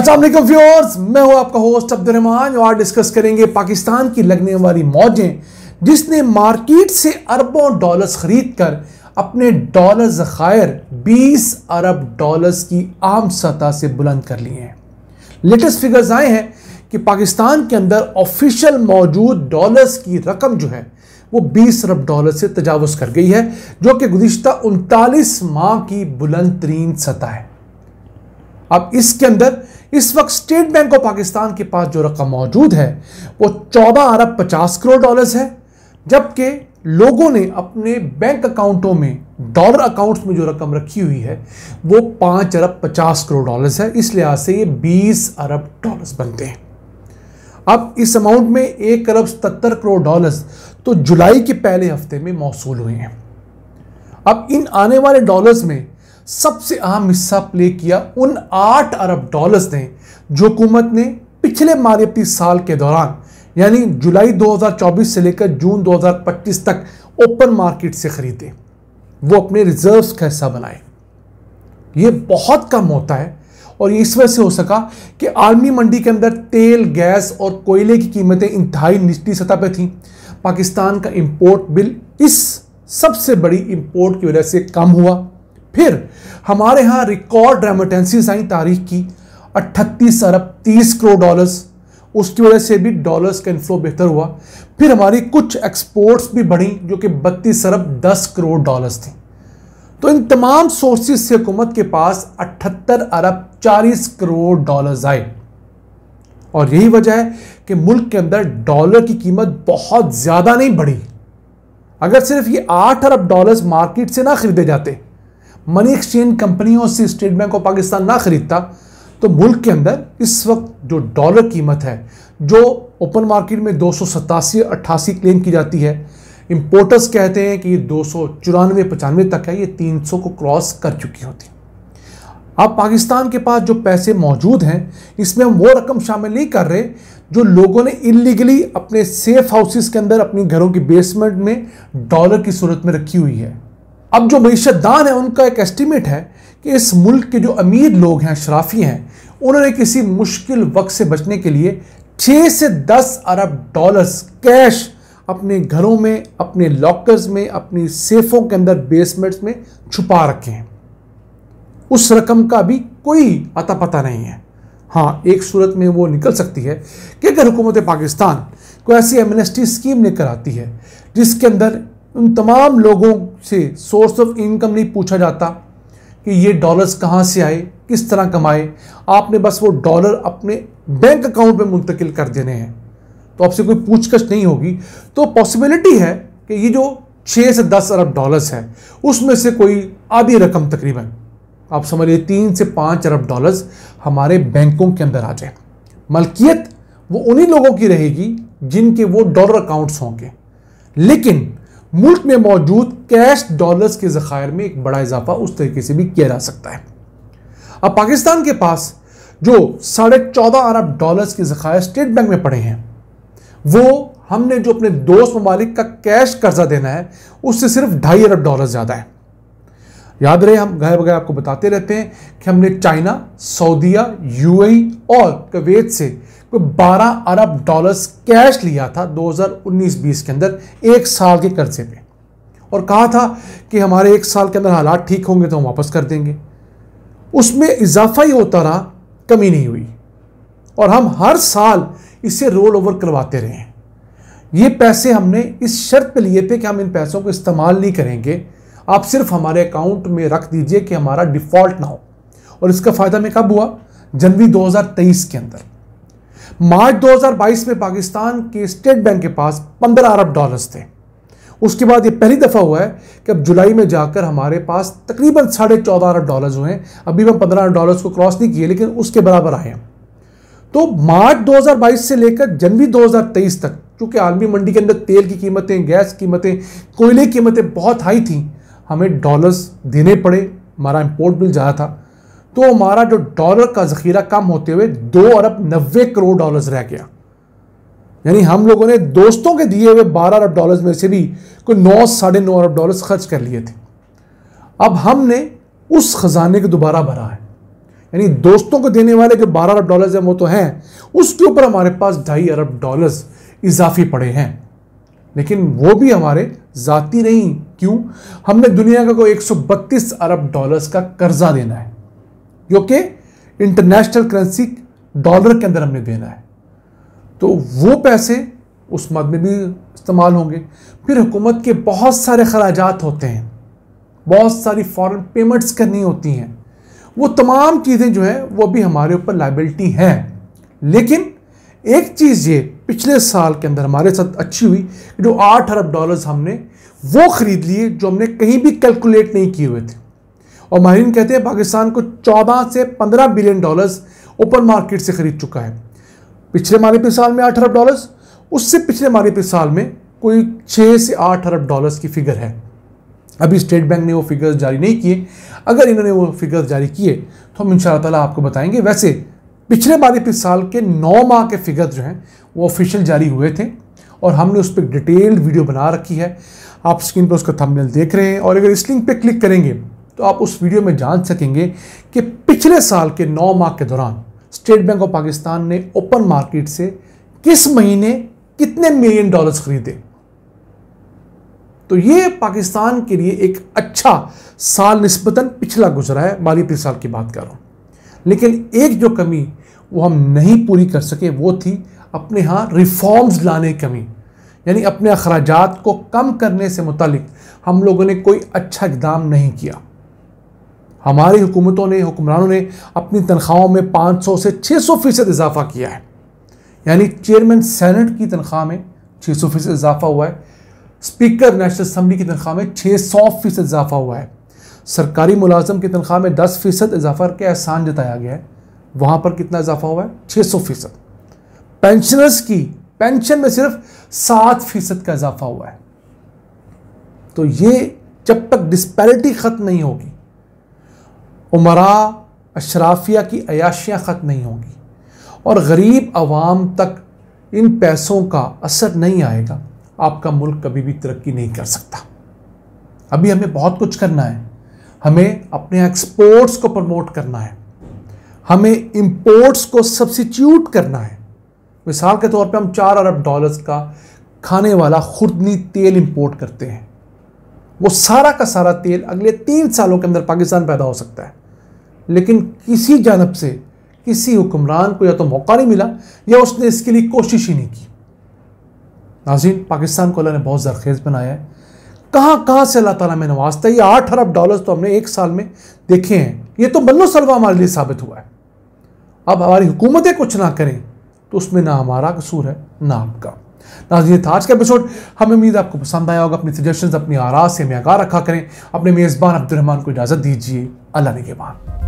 अस्सलाम वालेकुम व्यूअर्स, मैं हूं आपका होस्ट अब्दुल रहमान। आज डिस्कस करेंगे पाकिस्तान की लगने वाली मौजें, जिसने मार्केट से अरबों डॉलर्स खरीद कर अपने डॉलर ज़खायर 20 अरब डॉलर्स की आम सतह से बुलंद कर लिए हैं। लेटेस्ट फिगर्स आए हैं कि पाकिस्तान के अंदर ऑफिशियल मौजूद डॉलर्स की रकम जो है वो 20 अरब डॉलर से तजावुज़ कर गई है, जो कि गुज़िश्ता 39 माह की बुलंद तरीन सतह है। अब इसके अंदर इस वक्त स्टेट बैंक ऑफ पाकिस्तान के पास जो रकम मौजूद है वो 14 अरब 50 करोड़ डॉलर्स है, जबकि लोगों ने अपने बैंक अकाउंटों में डॉलर अकाउंट्स में जो रकम रखी हुई है वो 5 अरब 50 करोड़ डॉलर्स है। इस लिहाज से ये 20 अरब डॉलर्स बनते हैं। अब इस अमाउंट में 1 अरब 77 करोड़ डॉलर्स तो जुलाई के पहले हफ्ते में मौसूल हुए हैं। अब इन आने वाले डॉलर्स में सबसे अहम हिस्सा प्ले किया उन 8 अरब डॉलर्स ने जो हुकूमत ने पिछले मालियाती साल के दौरान यानी जुलाई 2024 से लेकर जून 2025 तक ओपन मार्केट से खरीदे, वो अपने रिजर्व्स का हिस्सा बनाए। ये बहुत कम होता है और ये इस वजह से हो सका कि आलमी मंडी के अंदर तेल, गैस और कोयले की कीमतें इंतहाई निचली सतह पर थीं। पाकिस्तान का इंपोर्ट बिल इस सबसे बड़ी इंपोर्ट की वजह से कम हुआ। फिर हमारे यहाँ रिकॉर्ड रेमिटेंसीज आई तारीख की 38 अरब 30 करोड़ डॉलर्स, उसकी वजह से भी डॉलर्स का इन्फ्लो बेहतर हुआ। फिर हमारी कुछ एक्सपोर्ट्स भी बढ़ी जो कि 32 अरब 10 करोड़ डॉलर्स थी। तो इन तमाम सोर्सेज से हुकूमत के पास 78 अरब 40 करोड़ डॉलर्स आए और यही वजह है कि मुल्क के अंदर डॉलर की कीमत बहुत ज़्यादा नहीं बढ़ी। अगर सिर्फ ये 8 अरब डॉलर्स मार्केट से ना खरीदे जाते, मनी एक्सचेंज कंपनियों से स्टेट बैंक ऑफ पाकिस्तान ना खरीदता, तो मुल्क के अंदर इस वक्त जो डॉलर कीमत है जो ओपन मार्केट में 287-88 क्लेम की जाती है, इंपोर्टर्स कहते हैं कि ये 294-95 तक है, ये 300 को क्रॉस कर चुकी होती। अब पाकिस्तान के पास जो पैसे मौजूद हैं इसमें हम वो रकम शामिल नहीं कर रहे जो लोगों ने इलीगली अपने सेफ हाउसेस के अंदर अपनी घरों की बेसमेंट में डॉलर की सूरत में रखी हुई है। अब जो मईशतदान है उनका एक एस्टीमेट है कि इस मुल्क के जो अमीर लोग हैं, अशराफी हैं, उन्होंने किसी मुश्किल वक्त से बचने के लिए 6 से 10 अरब डॉलर्स कैश अपने घरों में, अपने लॉकर्स में, अपनी सेफों के अंदर, बेसमेंट्स में छुपा रखे हैं। उस रकम का भी कोई अता पता नहीं है। हाँ, एक सूरत में वो निकल सकती है कि अगर हुकूमत पाकिस्तान कोई ऐसी एमनेस्टी स्कीम लेकर आती है जिसके अंदर उन तमाम लोगों से सोर्स ऑफ इनकम नहीं पूछा जाता कि ये डॉलर्स कहाँ से आए, किस तरह कमाए, आपने बस वो डॉलर अपने बैंक अकाउंट में मुंतकिल कर देने हैं, तो आपसे कोई पूछताछ नहीं होगी, तो पॉसिबिलिटी है कि ये जो 6 से 10 अरब डॉलर्स है उसमें से कोई आधी रकम, तकरीबन आप समझिए 3 से 5 अरब डॉलर्स हमारे बैंकों के अंदर आ जाए। मलकियत वो उन्हीं लोगों की रहेगी जिनके वो डॉलर अकाउंट्स होंगे, लेकिन मुल्क में मौजूद कैश डॉलर्स के ज़खायर में एक बड़ा इजाफा उस तरीके से भी किया जा सकता है। अब पाकिस्तान के पास जो 14.5 अरब डॉलर्स के ज़खायर स्टेट बैंक में पड़े हैं, वो हमने जो अपने दोस्त ममालिक का कैश कर्जा देना है उससे सिर्फ 2.5 अरब डॉलर ज़्यादा है। याद रहे, हम घर वगैरह आपको बताते रहते हैं कि हमने चाइना, सऊदीया, यूएई और कुवैत से कोई 12 अरब डॉलर्स कैश लिया था 2019-20 के अंदर एक साल के कर्जे पे, और कहा था कि हमारे एक साल के अंदर हालात ठीक होंगे तो हम वापस कर देंगे। उसमें इजाफा ही होता रहा, कमी नहीं हुई, और हम हर साल इसे रोल ओवर करवाते रहे। ये पैसे हमने इस शर्त पे लिए थे कि हम इन पैसों को इस्तेमाल नहीं करेंगे, आप सिर्फ हमारे अकाउंट में रख दीजिए कि हमारा डिफॉल्ट ना हो। और इसका फ़ायदा में कब हुआ? जनवरी 2023 के अंदर। मार्च 2022 में पाकिस्तान के स्टेट बैंक के पास 15 अरब डॉलर्स थे। उसके बाद ये पहली दफ़ा हुआ है कि अब जुलाई में जाकर हमारे पास तकरीबन 14.5 अरब डॉलर्स हुए हैं। अभी हम 15 अरब डॉलर्स को क्रॉस नहीं किए, लेकिन उसके बराबर आए हैं। तो मार्च 2022 से लेकर जनवरी 2023 तक, चूँकि आलमी मंडी के अंदर तेल की कीमतें, गैस कीमतें, कोयले की कीमतें बहुत हाई थी, हमें डॉलर्स देने पड़े, हमारा इंपोर्ट बिल ज़्यादा था, तो हमारा जो डॉलर का ज़ख़ीरा कम होते हुए 2 अरब 90 करोड़ डॉलर्स रह गया। यानी हम लोगों ने दोस्तों के दिए हुए 12 अरब डॉलर्स में से भी कोई 9-9.5 अरब डॉलर्स खर्च कर लिए थे। अब हमने उस ख़जाने को दोबारा भरा है, यानी दोस्तों को देने वाले जो 12 अरब डॉलर्स हैं वो तो हैं, उसके ऊपर हमारे पास 2.5 अरब डॉलर्स इजाफी पड़े हैं। लेकिन वो भी हमारे जाती नहीं। क्यों? हमने दुनिया का कोई 132 अरब डॉलर्स का कर्जा देना है, जो कि इंटरनेशनल करेंसी डॉलर के अंदर हमने देना है। तो वो पैसे उस मद में भी इस्तेमाल होंगे। फिर हुकूमत के बहुत सारे खराजात होते हैं, बहुत सारी फॉरेन पेमेंट्स करनी होती हैं, वो तमाम चीज़ें जो है वो भी हमारे ऊपर लायबिलिटी हैं। लेकिन एक चीज़ ये पिछले साल के अंदर हमारे साथ अच्छी हुई, जो 8 अरब डॉलर्स हमने वो ख़रीद लिए जो हमने कहीं भी कैलकुलेट नहीं किए हुए थे। और माहिरीन कहते हैं पाकिस्तान को 14 से 15 बिलियन डॉलर्स ओपन मार्केट से ख़रीद चुका है। पिछले माली साल में 8 अरब डॉलर्स, उससे पिछले माली साल में कोई 6 से 8 अरब डॉलर्स की फिगर है। अभी स्टेट बैंक ने वो फिगर्स जारी नहीं किए, अगर इन्होंने वो फिगर्स जारी किए तो हम इंशाअल्लाह ताला आपको बताएंगे। वैसे पिछले माली साल के 9 माह के फिगर्स जो हैं वो ऑफिशियल जारी हुए थे और हमने उस पर डिटेल्ड वीडियो बना रखी है। आप स्क्रीन पर उसका थंबनेल देख रहे हैं और अगर इस लिंक पे क्लिक करेंगे तो आप उस वीडियो में जान सकेंगे कि पिछले साल के 9 माह के दौरान स्टेट बैंक ऑफ पाकिस्तान ने ओपन मार्केट से किस महीने कितने मिलियन डॉलर्स खरीदे। तो ये पाकिस्तान के लिए एक अच्छा साल निस्बतन पिछला गुजरा है, माली साल की बात कर रहा हूँ। लेकिन एक जो कमी वो हम नहीं पूरी कर सके वो थी अपने यहाँ रिफॉर्म्स लाने की कमी, यानी अपने अखराजात को कम करने से मुतालिक हम लोगों ने कोई अच्छा इक़दाम नहीं किया। हमारी हुकूमतों ने, हुक्मरानों ने अपनी तनख्वाहों में 500 से 600% इजाफा किया है। यानी चेयरमैन सेनेट की तनख्वाह में 600% इजाफा हुआ है, स्पीकर नेशनल असम्बली की तनख्वाह में 600% इजाफा हुआ है, सरकारी मुलाजम की तनख्वाह में 10% इजाफा करके एहसान जताया गया है। वहाँ पर कितना इजाफा हुआ है? 600%। पेंशनर्स की पेंशन में सिर्फ 7% का इजाफा हुआ है। तो ये जब तक डिस्पैरिटी ख़त्म नहीं होगी, उमरा अशराफिया की अयाशियाँ ख़त्म नहीं होंगी और गरीब आवाम तक इन पैसों का असर नहीं आएगा, आपका मुल्क कभी भी तरक्की नहीं कर सकता। अभी हमें बहुत कुछ करना है। हमें अपने एक्सपोर्ट्स को प्रमोट करना है, हमें इंपोर्ट्स को सब्स्टिट्यूट करना है। मिसाल के तौर पे हम 4 अरब डॉलर्स का खाने वाला खुर्दनी तेल इंपोर्ट करते हैं। वो सारा का सारा तेल अगले 3 सालों के अंदर पाकिस्तान पैदा हो सकता है, लेकिन किसी जानब से किसी हुक्मरान को या तो मौका नहीं मिला या उसने इसके लिए कोशिश ही नहीं की। नाज़रीन, पाकिस्तान को अल्लाह ने बहुत ज़रखेज़ बनाया है। कहाँ कहाँ से अल्लाह ताला में नवाजता है। ये 8 अरब डॉलर्स तो हमने 1 साल में देखे हैं, ये तो बल्लो सलवा हमारे लिए साबित हुआ है। अब हमारी हुकूमतें कुछ ना करें तो उसमें ना हमारा कसूर है ना आपका। नाज़रीन, आज का एपिसोड हमें उम्मीद आपको पसंद आया होगा। अपनी सजेशंस, अपनी आरा से हमें आगाह रखा करें। अपने मेज़बान अब्दुल रहमान को इजाज़त दीजिए। अल्लाह निगहबान।